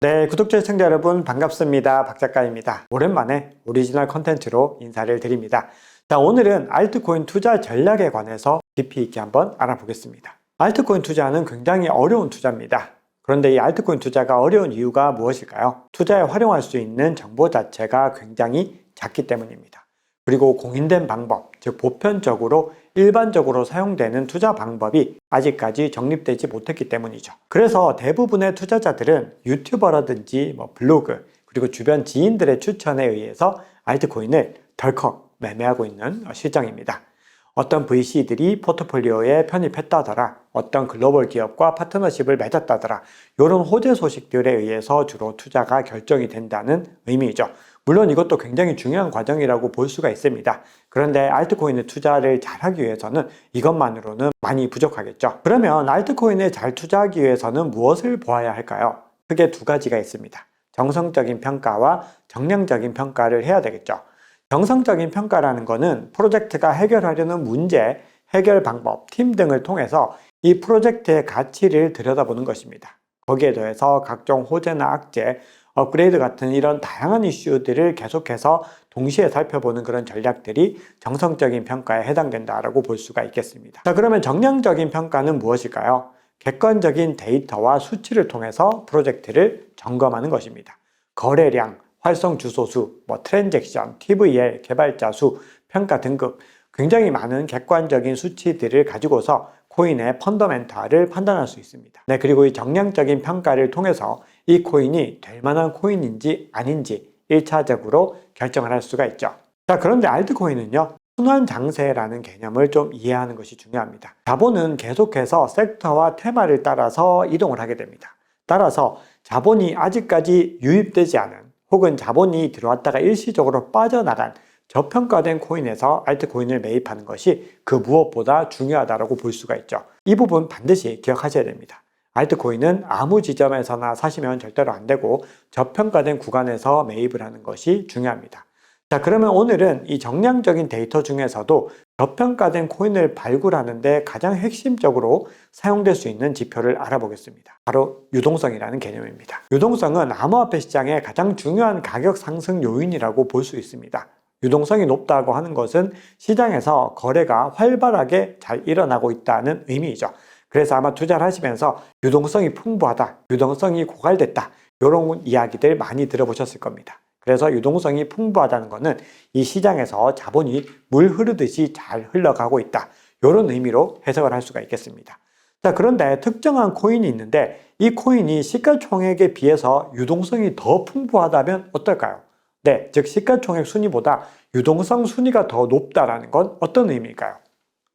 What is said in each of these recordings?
네, 구독자 시청자 여러분 반갑습니다. 박 작가입니다. 오랜만에 오리지널 컨텐츠로 인사를 드립니다. 자, 오늘은 알트코인 투자 전략에 관해서 깊이 있게 한번 알아보겠습니다. 알트코인 투자는 굉장히 어려운 투자입니다. 그런데 이 알트코인 투자가 어려운 이유가 무엇일까요? 투자에 활용할 수 있는 정보 자체가 굉장히 작기 때문입니다. 그리고 공인된 방법, 즉 보편적으로 일반적으로 사용되는 투자 방법이 아직까지 정립되지 못했기 때문이죠. 그래서 대부분의 투자자들은 유튜버라든지 블로그, 그리고 주변 지인들의 추천에 의해서 알트코인을 덜컥 매매하고 있는 실정입니다. 어떤 VC들이 포트폴리오에 편입했다더라, 어떤 글로벌 기업과 파트너십을 맺었다더라, 이런 호재 소식들에 의해서 주로 투자가 결정이 된다는 의미이죠. 물론 이것도 굉장히 중요한 과정이라고 볼 수가 있습니다. 그런데 알트코인에 투자를 잘하기 위해서는 이것만으로는 많이 부족하겠죠. 그러면 알트코인에 잘 투자하기 위해서는 무엇을 보아야 할까요? 크게 두 가지가 있습니다. 정성적인 평가와 정량적인 평가를 해야 되겠죠. 정성적인 평가라는 것은 프로젝트가 해결하려는 문제, 해결 방법, 팀 등을 통해서 이 프로젝트의 가치를 들여다보는 것입니다. 거기에 더해서 각종 호재나 악재, 업그레이드 같은 이런 다양한 이슈들을 계속해서 동시에 살펴보는 그런 전략들이 정성적인 평가에 해당된다라고 볼 수가 있겠습니다. 자, 그러면 정량적인 평가는 무엇일까요? 객관적인 데이터와 수치를 통해서 프로젝트를 점검하는 것입니다. 거래량, 활성 주소 수, 트랜잭션, TVL, 개발자 수, 평가 등급, 굉장히 많은 객관적인 수치들을 가지고서 코인의 펀더멘탈을 판단할 수 있습니다. 네, 그리고 이 정량적인 평가를 통해서 이 코인이 될 만한 코인인지 아닌지 1차적으로 결정을 할 수가 있죠. 자, 그런데 알트코인은요, 순환 장세라는 개념을 좀 이해하는 것이 중요합니다. 자본은 계속해서 섹터와 테마를 따라서 이동을 하게 됩니다. 따라서 자본이 아직까지 유입되지 않은 혹은 자본이 들어왔다가 일시적으로 빠져나간 저평가된 코인에서 알트코인을 매입하는 것이 그 무엇보다 중요하다고 볼 수가 있죠. 이 부분 반드시 기억하셔야 됩니다. 알트코인은 아무 지점에서나 사시면 절대로 안 되고 저평가된 구간에서 매입을 하는 것이 중요합니다. 자, 그러면 오늘은 이 정량적인 데이터 중에서도 저평가된 코인을 발굴하는데 가장 핵심적으로 사용될 수 있는 지표를 알아보겠습니다. 바로 유동성이라는 개념입니다. 유동성은 암호화폐 시장의 가장 중요한 가격 상승 요인이라고 볼 수 있습니다. 유동성이 높다고 하는 것은 시장에서 거래가 활발하게 잘 일어나고 있다는 의미이죠. 그래서 아마 투자를 하시면서 유동성이 풍부하다, 유동성이 고갈됐다, 이런 이야기들 많이 들어보셨을 겁니다. 그래서 유동성이 풍부하다는 것은 이 시장에서 자본이 물 흐르듯이 잘 흘러가고 있다, 이런 의미로 해석을 할 수가 있겠습니다. 자, 그런데 특정한 코인이 있는데 이 코인이 시가총액에 비해서 유동성이 더 풍부하다면 어떨까요? 네, 즉 시가총액 순위보다 유동성 순위가 더 높다라는 건 어떤 의미일까요?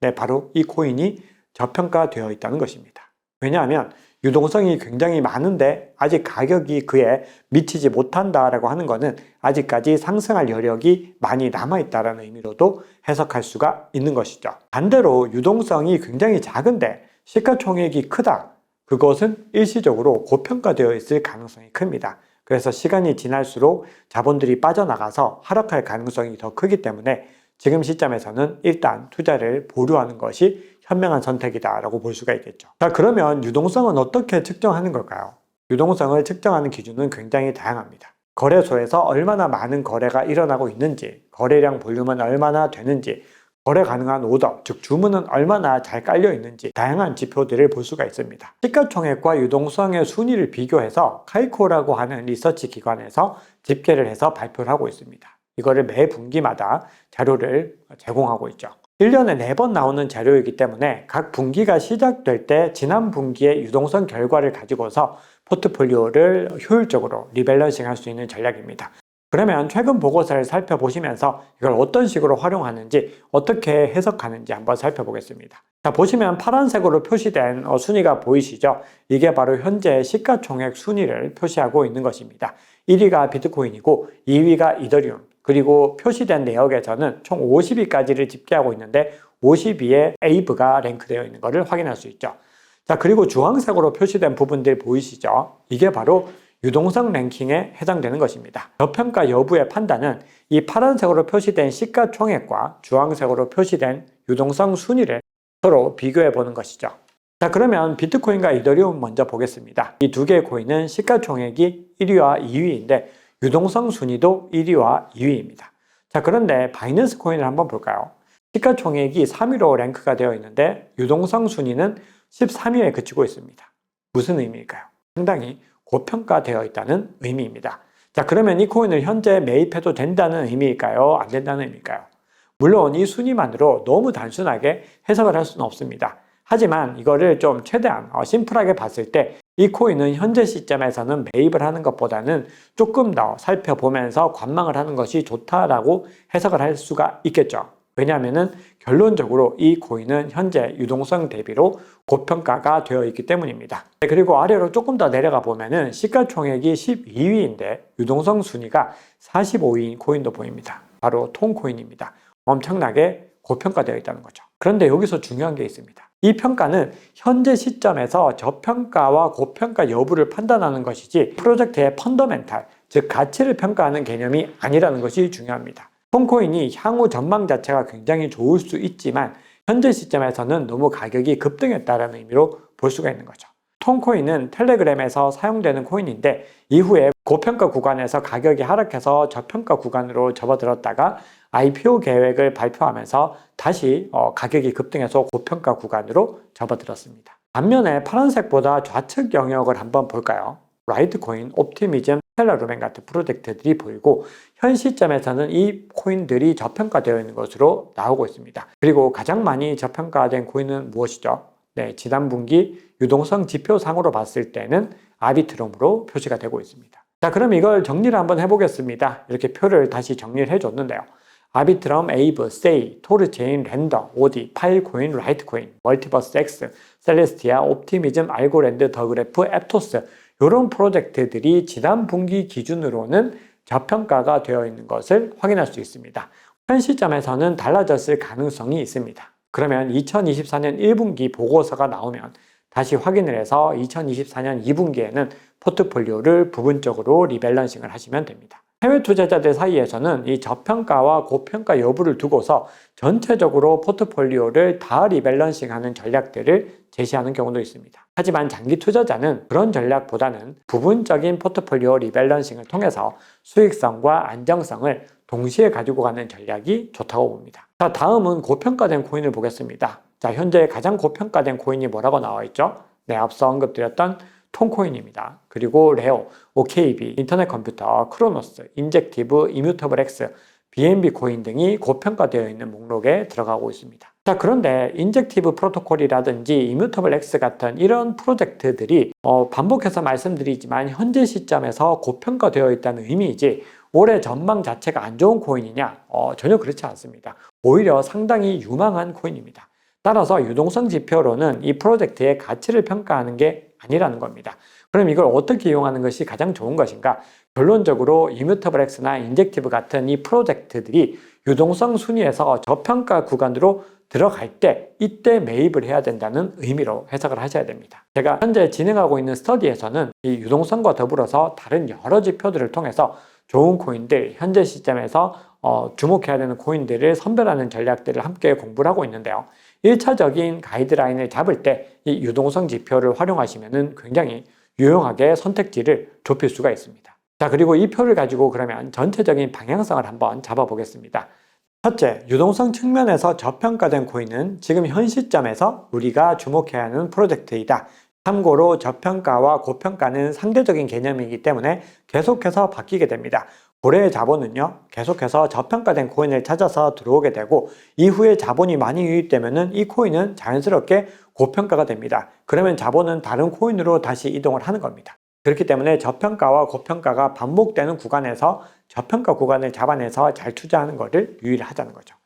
네, 바로 이 코인이 저평가되어 있다는 것입니다. 왜냐하면 유동성이 굉장히 많은데 아직 가격이 그에 미치지 못한다라고 하는 것은 아직까지 상승할 여력이 많이 남아있다는 의미로도 해석할 수가 있는 것이죠. 반대로 유동성이 굉장히 작은데 시가총액이 크다. 그것은 일시적으로 고평가되어 있을 가능성이 큽니다. 그래서 시간이 지날수록 자본들이 빠져나가서 하락할 가능성이 더 크기 때문에 지금 시점에서는 일단 투자를 보류하는 것이 현명한 선택이다라고 볼 수가 있겠죠. 자, 그러면 유동성은 어떻게 측정하는 걸까요? 유동성을 측정하는 기준은 굉장히 다양합니다. 거래소에서 얼마나 많은 거래가 일어나고 있는지, 거래량 볼륨은 얼마나 되는지, 거래 가능한 오더, 즉 주문은 얼마나 잘 깔려 있는지 다양한 지표들을 볼 수가 있습니다. 시가총액과 유동성의 순위를 비교해서 카이코라고 하는 리서치 기관에서 집계를 해서 발표를 하고 있습니다. 이거를 매 분기마다 자료를 제공하고 있죠. 1년에 4번 나오는 자료이기 때문에 각 분기가 시작될 때 지난 분기의 유동성 결과를 가지고서 포트폴리오를 효율적으로 리밸런싱 할 수 있는 전략입니다. 그러면 최근 보고서를 살펴보시면서 이걸 어떤 식으로 활용하는지, 어떻게 해석하는지 한번 살펴보겠습니다. 자, 보시면 파란색으로 표시된 순위가 보이시죠? 이게 바로 현재 시가총액 순위를 표시하고 있는 것입니다. 1위가 비트코인이고 2위가 이더리움, 그리고 표시된 내역에서는 총 50위까지를 집계하고 있는데 50위에 에이브가 랭크되어 있는 것을 확인할 수 있죠. 자, 그리고 주황색으로 표시된 부분들 보이시죠? 이게 바로 유동성 랭킹에 해당되는 것입니다. 저평가 여부의 판단은 이 파란색으로 표시된 시가총액과 주황색으로 표시된 유동성 순위를 서로 비교해 보는 것이죠. 자, 그러면 비트코인과 이더리움 먼저 보겠습니다. 이 두 개의 코인은 시가총액이 1위와 2위인데 유동성 순위도 1위와 2위입니다. 자, 그런데 바이낸스 코인을 한번 볼까요? 시가총액이 3위로 랭크가 되어 있는데 유동성 순위는 13위에 그치고 있습니다. 무슨 의미일까요? 상당히 고평가되어 있다는 의미입니다. 자, 그러면 이 코인을 현재 매입해도 된다는 의미일까요? 안 된다는 의미일까요? 물론 이 순위만으로 너무 단순하게 해석을 할 수는 없습니다. 하지만 이거를 좀 최대한 심플하게 봤을 때 이 코인은 현재 시점에서는 매입을 하는 것보다는 조금 더 살펴보면서 관망을 하는 것이 좋다라고 해석을 할 수가 있겠죠. 왜냐하면 결론적으로 이 코인은 현재 유동성 대비로 고평가가 되어 있기 때문입니다. 그리고 아래로 조금 더 내려가 보면은 시가총액이 12위인데 유동성 순위가 45위인 코인도 보입니다. 바로 톤코인입니다. 엄청나게 고평가되어 있다는 거죠. 그런데 여기서 중요한 게 있습니다. 이 평가는 현재 시점에서 저평가와 고평가 여부를 판단하는 것이지 프로젝트의 펀더멘탈, 즉 가치를 평가하는 개념이 아니라는 것이 중요합니다. 톤코인이 향후 전망 자체가 굉장히 좋을 수 있지만 현재 시점에서는 너무 가격이 급등했다는 의미로 볼 수가 있는 거죠. 톤코인은 텔레그램에서 사용되는 코인인데 이후에 고평가 구간에서 가격이 하락해서 저평가 구간으로 접어들었다가 IPO 계획을 발표하면서 다시 가격이 급등해서 고평가 구간으로 접어들었습니다. 반면에 파란색보다 좌측 영역을 한번 볼까요? 라이트코인, 옵티미즘, 텔라루멘 같은 프로젝트들이 보이고 현 시점에서는 이 코인들이 저평가되어 있는 것으로 나오고 있습니다. 그리고 가장 많이 저평가된 코인은 무엇이죠? 네, 지난 분기 유동성 지표상으로 봤을 때는 아비트럼으로 표시가 되고 있습니다. 자, 그럼 이걸 정리를 한번 해보겠습니다. 이렇게 표를 다시 정리를 해줬는데요. 아비트럼, 에이브, 세이, 토르체인, 렌더, 오디, 파일코인, 라이트코인, 멀티버스 X, 셀레스티아, 옵티미즘, 알고랜드, 더그래프, 앱토스 이런 프로젝트들이 지난 분기 기준으로는 저평가가 되어 있는 것을 확인할 수 있습니다. 현 시점에서는 달라졌을 가능성이 있습니다. 그러면 2024년 1분기 보고서가 나오면 다시 확인을 해서 2024년 2분기에는 포트폴리오를 부분적으로 리밸런싱을 하시면 됩니다. 해외 투자자들 사이에서는 이 저평가와 고평가 여부를 두고서 전체적으로 포트폴리오를 다 리밸런싱하는 전략들을 제시하는 경우도 있습니다. 하지만 장기 투자자는 그런 전략보다는 부분적인 포트폴리오 리밸런싱을 통해서 수익성과 안정성을 동시에 가지고 가는 전략이 좋다고 봅니다. 자, 다음은 고평가된 코인을 보겠습니다. 자, 현재 가장 고평가된 코인이 뭐라고 나와 있죠? 네, 앞서 언급드렸던 톤코인입니다. 그리고 레오, OKB, 인터넷 컴퓨터, 크로노스, 인젝티브, 이뮤터블 X, BNB 코인 등이 고평가되어 있는 목록에 들어가고 있습니다. 자, 그런데 인젝티브 프로토콜이라든지 이뮤터블 X 같은 이런 프로젝트들이 반복해서 말씀드리지만 현재 시점에서 고평가되어 있다는 의미이지 올해 전망 자체가 안 좋은 코인이냐? 전혀 그렇지 않습니다. 오히려 상당히 유망한 코인입니다. 따라서 유동성 지표로는 이 프로젝트의 가치를 평가하는 게 아니라는 겁니다. 그럼 이걸 어떻게 이용하는 것이 가장 좋은 것인가? 결론적으로 이뮤터블 X나 인젝티브 같은 이 프로젝트들이 유동성 순위에서 저평가 구간으로 들어갈 때 이때 매입을 해야 된다는 의미로 해석을 하셔야 됩니다. 제가 현재 진행하고 있는 스터디에서는 이 유동성과 더불어서 다른 여러 지표들을 통해서 좋은 코인들, 현재 시점에서 주목해야 되는 코인들을 선별하는 전략들을 함께 공부를 하고 있는데요. 1차적인 가이드라인을 잡을 때 이 유동성 지표를 활용하시면 굉장히 유용하게 선택지를 좁힐 수가 있습니다. 자, 그리고 이 표를 가지고 그러면 전체적인 방향성을 한번 잡아보겠습니다. 첫째, 유동성 측면에서 저평가된 코인은 지금 현 시점에서 우리가 주목해야 하는 프로젝트이다. 참고로 저평가와 고평가는 상대적인 개념이기 때문에 계속해서 바뀌게 됩니다. 고래의 자본은요, 계속해서 저평가된 코인을 찾아서 들어오게 되고 이후에 자본이 많이 유입되면 이 코인은 자연스럽게 고평가가 됩니다. 그러면 자본은 다른 코인으로 다시 이동을 하는 겁니다. 그렇기 때문에 저평가와 고평가가 반복되는 구간에서 저평가 구간을 잡아내서 잘 투자하는 것을 유의하자는 거죠.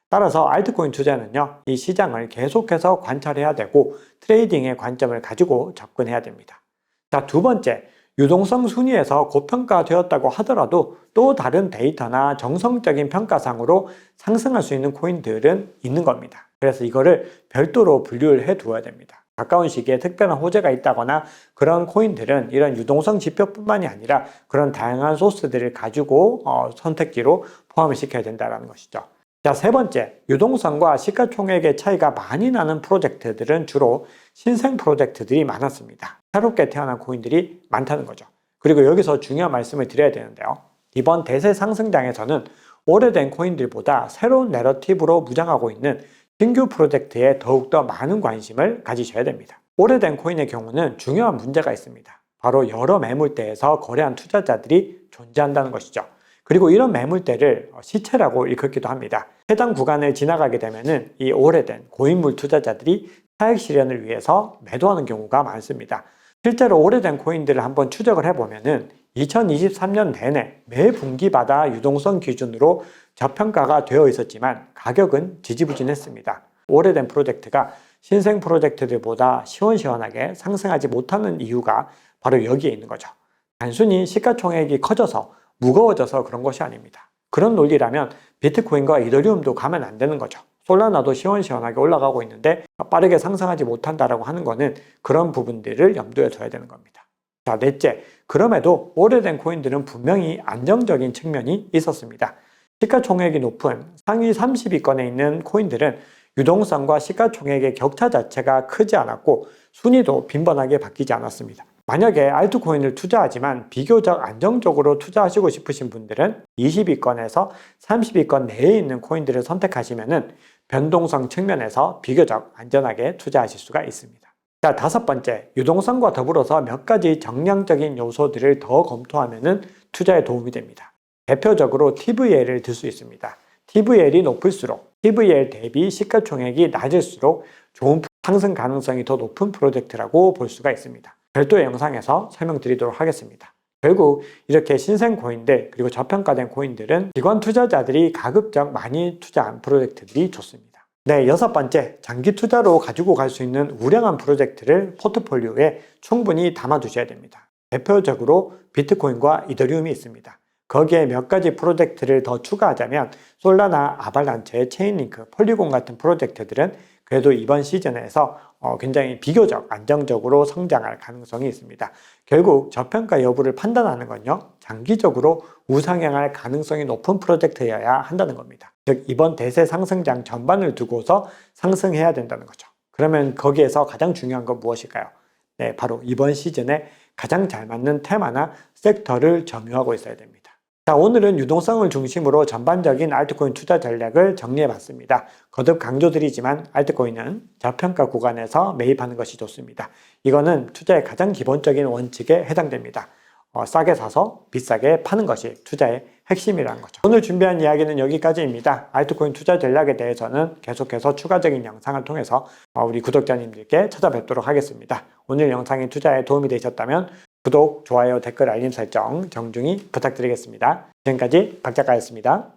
따라서 알트코인 투자는요, 이 시장을 계속해서 관찰해야 되고 트레이딩의 관점을 가지고 접근해야 됩니다. 자, 두 번째, 유동성 순위에서 고평가되었다고 하더라도 또 다른 데이터나 정성적인 평가상으로 상승할 수 있는 코인들은 있는 겁니다. 그래서 이거를 별도로 분류를 해 두어야 됩니다. 가까운 시기에 특별한 호재가 있다거나 그런 코인들은 이런 유동성 지표뿐만이 아니라 그런 다양한 소스들을 가지고 선택지로 포함을 시켜야 된다는 것이죠. 자, 세 번째, 유동성과 시가총액의 차이가 많이 나는 프로젝트들은 주로 신생 프로젝트들이 많았습니다. 새롭게 태어난 코인들이 많다는 거죠. 그리고 여기서 중요한 말씀을 드려야 되는데요. 이번 대세 상승장에서는 오래된 코인들보다 새로운 내러티브로 무장하고 있는 신규 프로젝트에 더욱더 많은 관심을 가지셔야 됩니다. 오래된 코인의 경우는 중요한 문제가 있습니다. 바로 여러 매물대에서 거래한 투자자들이 존재한다는 것이죠. 그리고 이런 매물대를 시체라고 일컫기도 합니다. 해당 구간을 지나가게 되면은 이 오래된 고인물 투자자들이 차익 실현을 위해서 매도하는 경우가 많습니다. 실제로 오래된 코인들을 한번 추적을 해보면은 2023년 내내 매 분기마다 유동성 기준으로 저평가가 되어 있었지만 가격은 지지부진했습니다. 오래된 프로젝트가 신생 프로젝트들보다 시원시원하게 상승하지 못하는 이유가 바로 여기에 있는 거죠. 단순히 시가총액이 커져서 무거워져서 그런 것이 아닙니다. 그런 논리라면 비트코인과 이더리움도 가면 안 되는 거죠. 솔라나도 시원시원하게 올라가고 있는데 빠르게 상승하지 못한다라고 하는 거는 그런 부분들을 염두에 둬야 되는 겁니다. 자, 넷째, 그럼에도 오래된 코인들은 분명히 안정적인 측면이 있었습니다. 시가총액이 높은 상위 30위권에 있는 코인들은 유동성과 시가총액의 격차 자체가 크지 않았고 순위도 빈번하게 바뀌지 않았습니다. 만약에 알트코인을 투자하지만 비교적 안정적으로 투자하시고 싶으신 분들은 20위권에서 30위권 내에 있는 코인들을 선택하시면 변동성 측면에서 비교적 안전하게 투자하실 수가 있습니다. 자, 다섯 번째, 유동성과 더불어서 몇 가지 정량적인 요소들을 더 검토하면 투자에 도움이 됩니다. 대표적으로 TVL을 들 수 있습니다. TVL이 높을수록 TVL 대비 시가총액이 낮을수록 좋은 상승 가능성이 더 높은 프로젝트라고 볼 수가 있습니다. 별도의 영상에서 설명드리도록 하겠습니다. 결국 이렇게 신생 코인들 그리고 저평가된 코인들은 기관 투자자들이 가급적 많이 투자한 프로젝트들이 좋습니다. 네, 여섯 번째, 장기 투자로 가지고 갈 수 있는 우량한 프로젝트를 포트폴리오에 충분히 담아두셔야 됩니다. 대표적으로 비트코인과 이더리움이 있습니다. 거기에 몇 가지 프로젝트를 더 추가하자면 솔라나, 아발란체, 체인링크, 폴리곤 같은 프로젝트들은 그래도 이번 시즌에서 굉장히 비교적 안정적으로 성장할 가능성이 있습니다. 결국 저평가 여부를 판단하는 건요, 장기적으로 우상향할 가능성이 높은 프로젝트여야 한다는 겁니다. 즉 이번 대세 상승장 전반을 두고서 상승해야 된다는 거죠. 그러면 거기에서 가장 중요한 건 무엇일까요? 네, 바로 이번 시즌에 가장 잘 맞는 테마나 섹터를 점유하고 있어야 됩니다. 자, 오늘은 유동성을 중심으로 전반적인 알트코인 투자 전략을 정리해봤습니다. 거듭 강조드리지만 알트코인은 저평가 구간에서 매입하는 것이 좋습니다. 이거는 투자의 가장 기본적인 원칙에 해당됩니다. 싸게 사서 비싸게 파는 것이 투자의 핵심이라는 거죠. 오늘 준비한 이야기는 여기까지입니다. 알트코인 투자 전략에 대해서는 계속해서 추가적인 영상을 통해서 우리 구독자님들께 찾아뵙도록 하겠습니다. 오늘 영상이 투자에 도움이 되셨다면 구독, 좋아요, 댓글, 알림 설정 정중히 부탁드리겠습니다. 지금까지 박 작가였습니다.